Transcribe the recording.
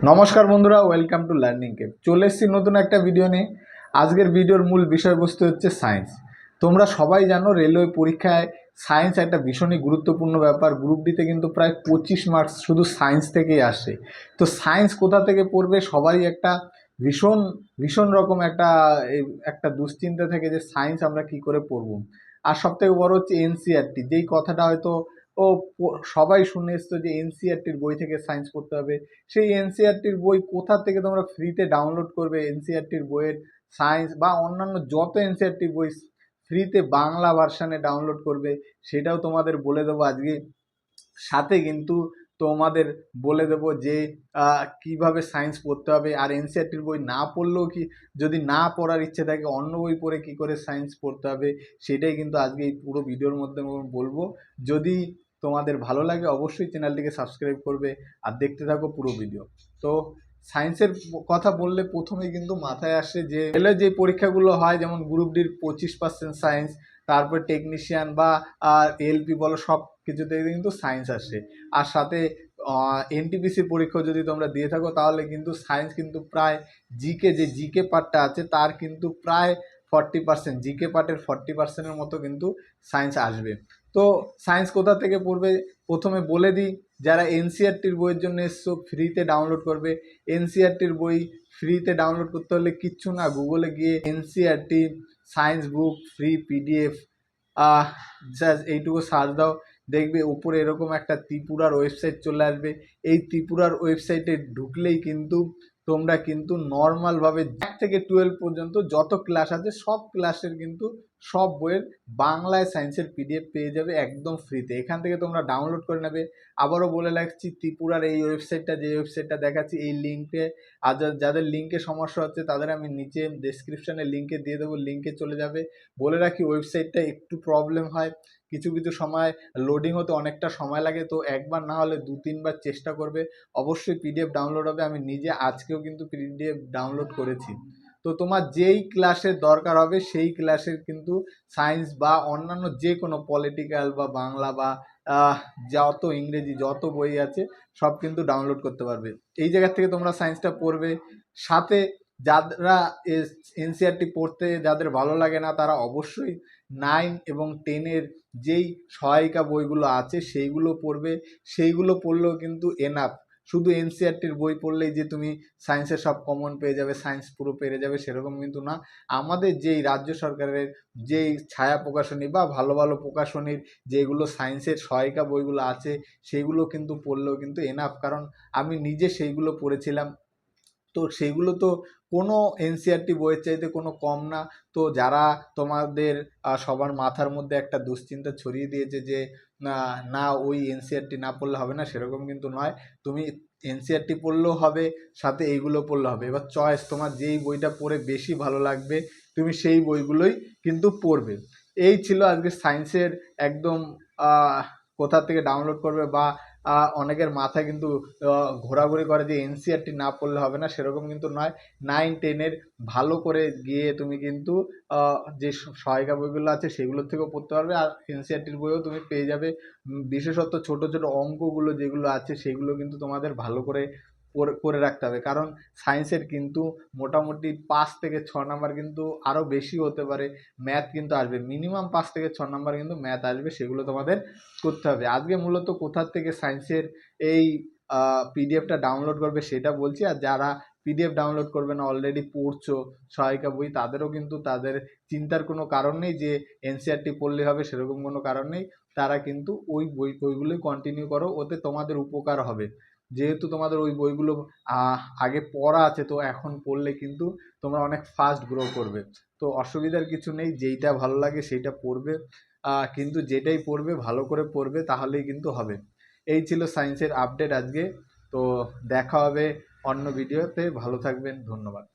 নমস্কার বন্ধুরা, welcome to learning Cape. চলে এসেছি নতুন একটা ভিডিও নিয়ে। আজকের ভিডিওর মূল বিষয়বস্তু হচ্ছে সায়েন্স। তোমরা সবাই জানো রেলওয়ে পরীক্ষায় সায়েন্স একটা ভীষণই গুরুত্বপূর্ণ ব্যাপার। গ্রুপ ডিতে কিন্তু প্রায় 25 মার্কস শুধু সায়েন্স থেকেই আসে। তো সায়েন্স কোথা থেকে পড়বে সবারই একটা ভীষণ ভীষণ রকম একটা দুশ্চিন্তা থাকে যে সায়েন্স আমরা কি করে পড়বো। আর সব থেকে বড় হচ্ছে এনসিইআরটি, যেই কথাটা হয়তো সবাই শুনে এসছো যে এনসিইআরটির বই থেকে সায়েন্স পড়তে হবে। সেই এনসিইআরটির বই কোথা থেকে তোমরা ফ্রিতে ডাউনলোড করবে? এনসিইআরটির বইয়ের সায়েন্স বা অন্যান্য যত এনসিইআরটির বই ফ্রিতে বাংলা ভার্সানে ডাউনলোড করবে সেটাও তোমাদের বলে দেবো আজকে। সাথে কিন্তু তোমাদের বলে দেবো যে কিভাবে সায়েন্স পড়তে হবে। আর এনসিইআরটির বই না পড়লেও যদি না পড়ার ইচ্ছে থাকে অন্য বই পড়ে কি করে সায়েন্স পড়তে হবে সেটাই কিন্তু আজকে এই পুরো ভিডিওর মধ্যে বলবো। যদি তোমাদের ভালো লাগে অবশ্যই চ্যানেলটিকে সাবস্ক্রাইব করবে আর দেখতে থাকো পুরো ভিডিও। তো সায়েন্সের কথা বললে প্রথমে কিন্তু মাথায় আসে যে রেলের যে পরীক্ষাগুলো হয়, যেমন গ্রুপ ডির 25% সায়েন্স, তারপর টেকনিশিয়ান বা এলপি বলো, সব কিছুতে কিন্তু সায়েন্স আসে। আর সাথে এনটিপিসির পরীক্ষা যদি তোমরা দিয়ে থাকো তাহলে কিন্তু সায়েন্স কিন্তু প্রায় জিকে পার্টটা আছে তার কিন্তু প্রায় 40%, জিকে পার্টের 40%-এর মতো কিন্তু সায়েন্স আসবে। তো সায়েন্স কোথা থেকে পড়বে প্রথমে বলে দিই। যারা এনসিইআরটির বইয়ের জন্য এসছো ফ্রিতে ডাউনলোড করবে। এনসিইআরটির বই ফ্রিতে ডাউনলোড করতে হলে কিচ্ছু না, গুগলে গিয়ে এনসিইআরটি সায়েন্স বুক ফ্রি পিডিএফ জাস্ট এইটুকু সার্চ দাও, দেখবে উপরে এরকম একটা ত্রিপুরার ওয়েবসাইট চলে আসবে। এই ত্রিপুরার ওয়েবসাইটে ঢুকলেই কিন্তু তোমরা কিন্তু নর্মালভাবে 1 থেকে 12 পর্যন্ত যত ক্লাস আছে সব ক্লাসের কিন্তু সব বইয়ের বাংলায় সায়েন্সের পিডিএফ পেয়ে যাবে একদম ফ্রিতে। এখান থেকে তোমরা ডাউনলোড করে নেবে। আবারও বলে রাখছি, ত্রিপুরার এই ওয়েবসাইটটা, যে ওয়েবসাইটটা দেখাচ্ছি এই লিঙ্কে, আর যাদের লিঙ্কে সমস্যা হচ্ছে তাদের আমি নিচে ডেসক্রিপশানে লিঙ্কে দিয়ে দেবো, লিঙ্কে চলে যাবে। বলে রাখি ওয়েবসাইটটা একটু প্রবলেম হয়, কিছু কিছু সময় লোডিং হতে অনেকটা সময় লাগে, তো একবার না হলে 2-3 বার চেষ্টা করবে। অবশ্যই পিডিএফ ডাউনলোড হবে, আমি নিজে আজকেও কিন্তু পিডিএফ ডাউনলোড করেছি। তো তোমার যেই ক্লাসের দরকার হবে সেই ক্লাসের কিন্তু সায়েন্স বা অন্যান্য যে কোনো পলিটিক্যাল বা বাংলা বা যত ইংরেজি যত বই আছে সব কিন্তু ডাউনলোড করতে পারবে। এই জায়গা থেকে তোমরা সায়েন্সটা পড়বে। সাথে যারা এনসিইআরটি পড়তে যাদের ভালো লাগে না তারা অবশ্যই 9 এবং 10-এর যেই সহায়িকা বইগুলো আছে সেইগুলো পড়বে। সেইগুলো পড়লেও কিন্তু এনাফ। শুধু এনসিইআরটির বই পড়লেই যে তুমি সায়েন্সের সব কমন পেয়ে যাবে, সায়েন্স পুরো পেরে যাবে সেরকম কিন্তু না। আমাদের যেই রাজ্য সরকারের যেই ছায়া প্রকাশনী বা ভালো ভালো প্রকাশনীর যেগুলো সায়েন্সের সহায়িকা বইগুলো আছে সেইগুলো কিন্তু পড়লেও কিন্তু এনাফ, কারণ আমি নিজে সেইগুলো পড়েছিলাম। তো সেইগুলো তো কোনো এনসিইআরটি বইয়ের চাইতে কোনো কম না। তো যারা তোমাদের সবার মাথার মধ্যে একটা দুশ্চিন্তা ছড়িয়ে দিয়েছে যে না না ওই এনসিইআরটি না পড়লে হবে না, সেরকম কিন্তু নয়। তুমি এনসিইআরটি পড়লেও হবে, সাথে এইগুলো পড়লে হবে। এবার চয়েস, তোমার যেই বইটা পড়ে বেশি ভালো লাগবে তুমি সেই বইগুলোই কিন্তু পড়বে। এই ছিল আজকে সায়েন্সের একদম কোথা থেকে ডাউনলোড করবে বা অনেকের মাথায় কিন্তু ঘোরাঘুরি করে যে এনসিইআরটি না পড়লে হবে না, সেরকম কিন্তু নয়। 9-10-এর ভালো করে গিয়ে তুমি কিন্তু যে সহায়িকা বইগুলো আছে সেগুলোর থেকেও পড়তে পারবে, আর এনসিইআরটির বইও তুমি পেয়ে যাবে। বিশেষত ছোট ছোট অঙ্কগুলো যেগুলো আছে সেগুলো কিন্তু তোমাদের ভালো করে করে রাখতে হবে, কারণ সায়েন্সের কিন্তু মোটামুটি 5 থেকে 6 নাম্বার কিন্তু আরও বেশি হতে পারে ম্যাথ কিন্তু আসবে। মিনিমাম 5 থেকে 6 নাম্বার কিন্তু ম্যাথ আসবে, সেগুলো তোমাদের করতে হবে। আজকে মূলত কোথা থেকে সায়েন্সের এই পিডিএফটা ডাউনলোড করবে সেটা বলছি। আর যারা পিডিএফ ডাউনলোড করবে না, অলরেডি পড়ছো সহায়িকা বই, তাদেরও কিন্তু তাদের চিন্তার কোনো কারণ নেই যে এনসিইআরটি পড়লে হবে, সেরকম কোনো কারণ নেই। তারা কিন্তু ওই বইগুলোই কন্টিনিউ করো, ওতে তোমাদের উপকার হবে। যেহেতু তোমাদের ওই বইগুলো আগে পড়া আছে, তো এখন পড়লে কিন্তু তোমরা অনেক ফাস্ট গ্রো করবে। তো অসুবিধার কিছু নেই, যেইটা ভালো লাগে সেইটা পড়বে, কিন্তু যেটাই পড়বে ভালো করে পড়বে তাহলেই কিন্তু হবে। এই ছিল সায়েন্সের আপডেট আজকে। তো দেখা হবে অন্য ভিডিওতে, ভালো থাকবেন, ধন্যবাদ।